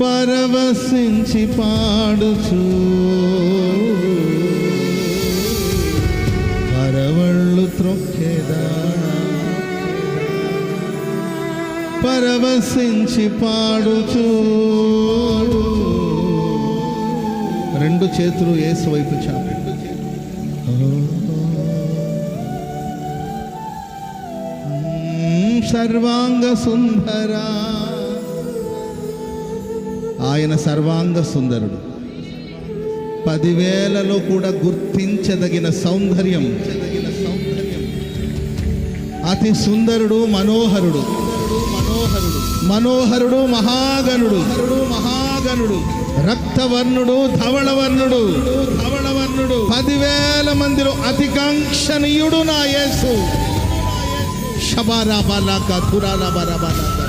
పరవశించి పాడుచు పరవళ్ళు త్రొక్కేదా, పరవశించి పాడుచు. రెండు చేతులు యేసు వైపు చాపి సర్వాంగ సుందరా. ఆయన సర్వాంగ సుందరుడు, 10,000లో కూడా గుర్తించదగిన సౌందర్యం, అతి సుందరుడు, మనోహరుడు, మనోహరుడు, మహాగణుడు, మహాగణుడు, రక్తవర్ణుడు, ధవళవర్ణుడు, 10,000 మందిలో అతికాంక్షణీయుడు నా యేసు. షబారా బాలాక తురాలా బారా బాలాక